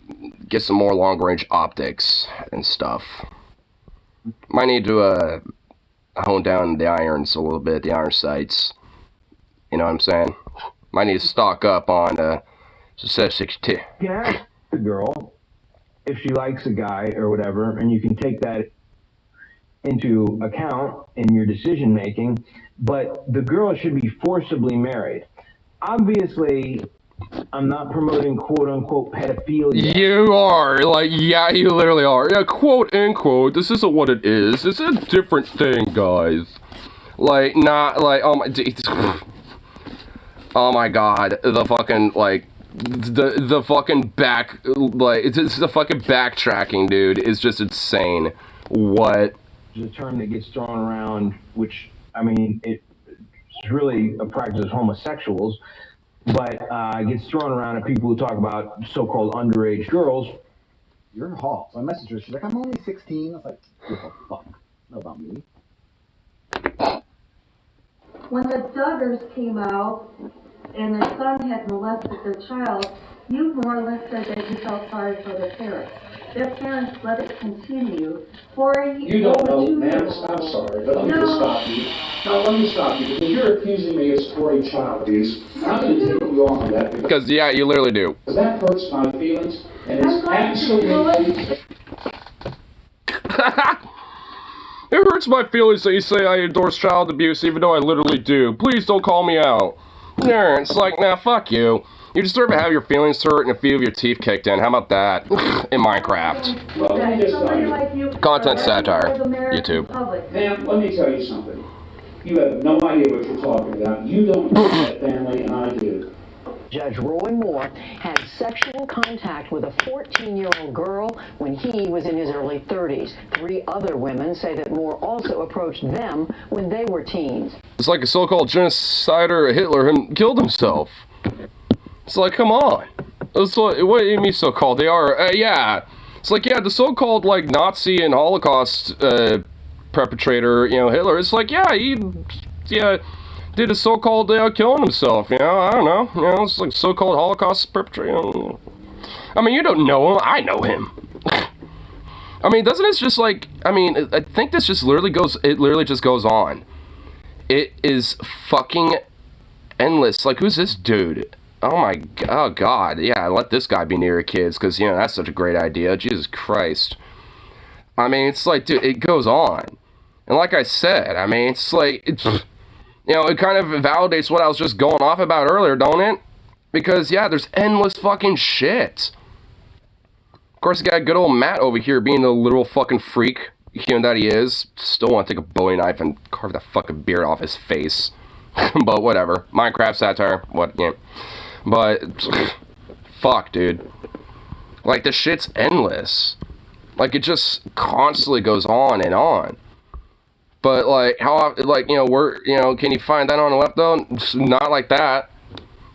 get some more long-range optics and stuff. Might need to hone down the irons a little bit, the iron sights. You know what I'm saying? Might need to stock up on success 62. You can ask the girl if she likes a guy or whatever, and you can take that into account in your decision making, but the girl should be forcibly married. Obviously, I'm not promoting quote-unquote pedophilia. You are, like, yeah, you literally are. Yeah, quote-unquote, this isn't what it is. It's a different thing, guys. Like, not, like, oh my god, the fucking, like, the fucking it's the fucking backtracking, dude, is just insane. What? There's a term that gets thrown around, which, I mean, it's really a practice of homosexuals, but it gets thrown around at people who talk about so-called underage girls. You're in Hall. So I messaged her. She's like, I'm only 16. I was like, what the fuck? Know about me. When the Duggars came out and their son had molested their child, you more or less said that you felt sorry for their parents. Their parents let it continue for a year. You don't know, ma'am. I'm sorry, but let me just stop you. Now, let me stop you, because you're accusing me of for a child abuse. I'm going to take you off on that. Because, yeah, you literally do. Because that hurts my feelings, and it's absolutely... It hurts my feelings that you say I endorse child abuse, even though I literally do. Please don't call me out. Yeah, it's like, nah, fuck you. You deserve to have your feelings hurt and a few of your teeth kicked in. How about that? In Minecraft. Well, let me just tell you. Content satire. YouTube. Pam, let me tell you something. You have no idea what you're talking about. You don't know that family, and I do. Judge Roy Moore had sexual contact with a 14-year-old girl when he was in his early 30s. 3 other women say that Moore also approached them when they were teens. It's like a so-called genocider Hitler killed himself. It's like, come on. It's like, what do you mean so-called? They are, yeah. It's like, yeah, the so-called, like, Nazi and Holocaust perpetrator, you know, Hitler. It's like, yeah, he did a so-called killing himself, you know, I don't know. You know, it's like so-called Holocaust perpetrator. You know. I mean, you don't know him. I know him. I mean, doesn't it just like, I mean, I think this just literally just goes on. It is fucking endless. Like, who's this dude? Oh my, oh god, yeah, let this guy be near your kids, because, you know, that's such a great idea. Jesus Christ. I mean, it's like, dude, it goes on. And like I said, I mean, it's like, you know, it kind of validates what I was just going off about earlier, don't it? Because, yeah, there's endless fucking shit. Of course, you got good old Matt over here being the literal fucking freak, you know, that he is. Still want to take a Bowie knife and carve that fucking beard off his face. But whatever. Minecraft satire. What, yeah. But, fuck, dude. Like, the shit's endless. Like, it just constantly goes on and on. But, like, how, like, you know, can you find that on the left, though? Not like that.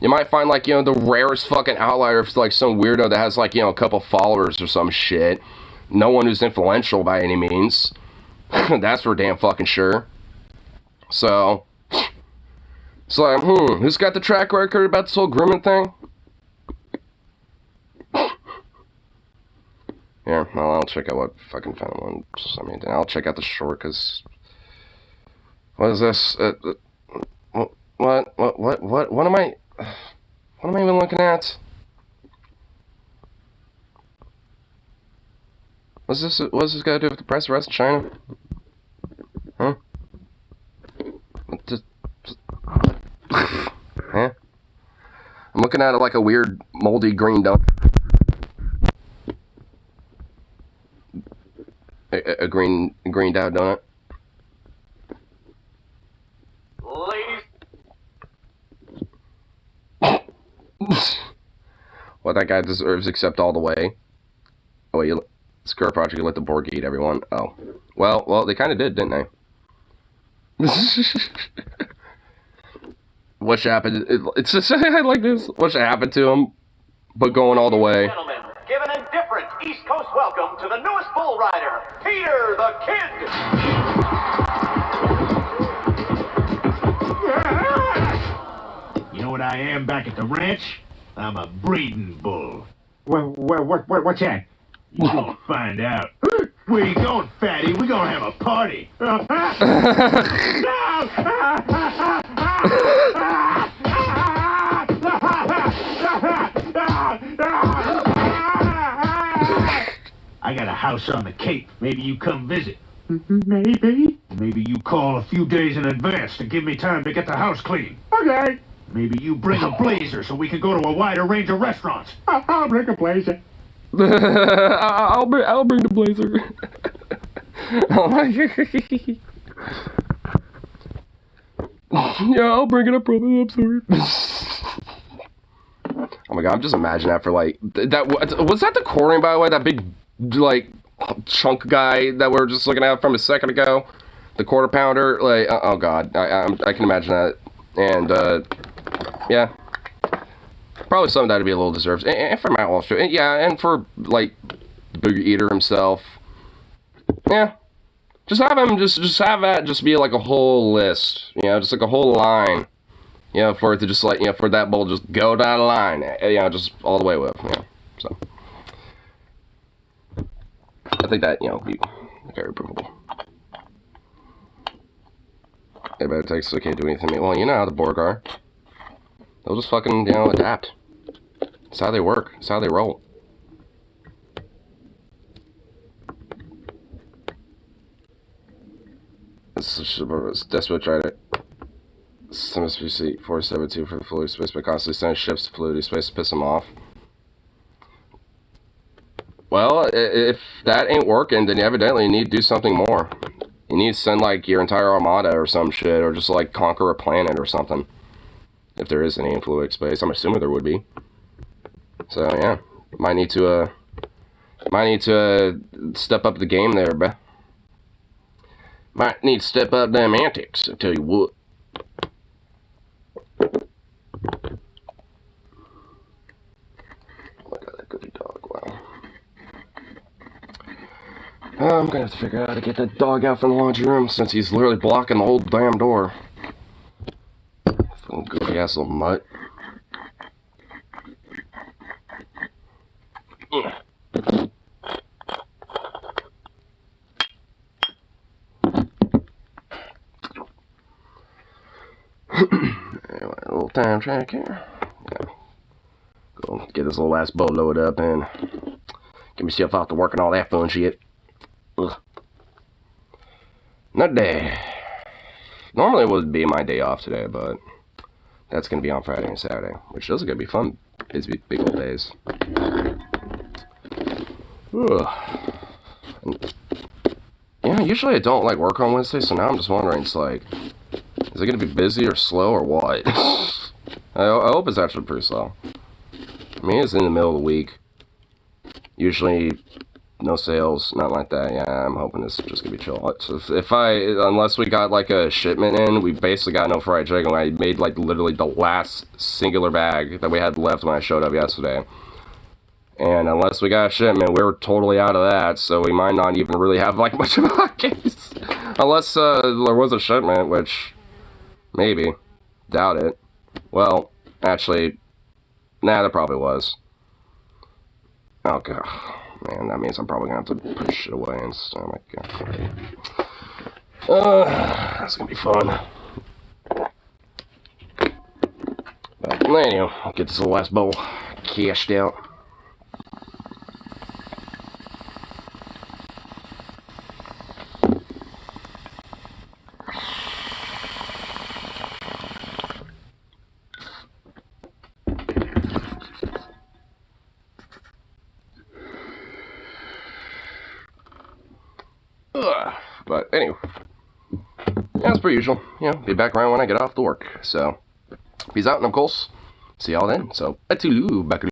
You might find, like, you know, the rarest fucking outlier of, like, some weirdo that has, like, you know, a couple followers or some shit. No one who's influential by any means. That's for damn fucking sure. So, it's like, who's got the track record about this whole grooming thing? Yeah, well, I'll check out what fucking found one. I mean, I'll check out the short, because... What is this? What am I... What am I even looking at? What's this got to do with the press arrest in China? Huh? Huh? I'm looking at it like a weird, moldy green donut. A green dowd donut. What that guy deserves, except all the way. Oh wait, Square Project, you let the Borg eat everyone. Oh, well, they kind of did, didn't they? What should happen? It's just, I like this. What should happen to him? But going all the way. Gentlemen, give an indifferent East Coast welcome to the newest bull rider, Peter the Kid. You know what I am back at the ranch? I'm a breeding bull. What's that? You gonna find out. Where you going, fatty? We gonna have a party. I got a house on the Cape. Maybe you come visit. Maybe? Maybe you call a few days in advance to give me time to get the house clean. Okay. Maybe you bring a blazer so we can go to a wider range of restaurants. I'll bring a blazer. I'll bring the blazer. Oh my god. Yeah, I'll bring it up, brother. I'm sorry. Oh my god, I'm just imagining that for like that. Was that the quartering, by the way? That big like chunk guy that we were just looking at from a second ago, the quarter pounder. Like, oh god, I can imagine that. And yeah, probably something that'd be a little deserved. And for Matt Walsh, yeah, and for like the Booger Eater himself. Yeah, just have him just have that just be like a whole list, you know, just like a whole line, you know, for it to just like, you know, for that bowl just go down the line, you know, just all the way with, you know. So I think that, you know, be very provable. Antibiotics, so can't do anything. Well, you know how the Borg are. They'll just fucking, you know, adapt. It's how they work. It's how they roll. Desperate try to Seat 472 for the fluid space, but constantly sending ships to fluid space to piss him off. Well, if that ain't working, then you evidently need to do something more. You need to send, like, your entire armada or some shit, or just, like, conquer a planet or something. If there is any in fluid space. I'm assuming there would be. So, yeah. Might need to step up the game there, bruh. Might need to step up them antics, I tell you what. Look at that goody dog, wow. I'm gonna have to figure out how to get that dog out from the laundry room since he's literally blocking the whole damn door. Fucking goofy ass little mutt. Anyway, a little time check here. Yeah. Go get this little ass boat loaded up and get myself out to work and all that fun shit. Ugh. Not day. Normally it would be my day off today, but that's gonna be on Friday and Saturday, which those are gonna be fun. These big old days. Ugh. Yeah, usually I don't like work on Wednesday, so now I'm just wondering, it's like, is it gonna be busy or slow or what? I hope it's actually pretty slow. I mean, it's in the middle of the week. Usually, no sales, nothing like that. Yeah, I'm hoping it's just gonna be chill. So unless we got like a shipment in, we basically got no fried chicken. I made like literally the last singular bag that we had left when I showed up yesterday. And unless we got a shipment, we're totally out of that. So we might not even really have like much of a case. Unless there was a shipment, which maybe. Doubt it. Well, actually, nah, there probably was. Oh god. Man, that means I'm probably gonna have to put shit away and stuff. Oh my god. That's gonna be fun. But anyway, I'll get this little last bowl cashed out. But anyway, yeah, as per usual, be back around when I get off the work. So, peace out, and of course, see y'all then. So, a toodaloo, back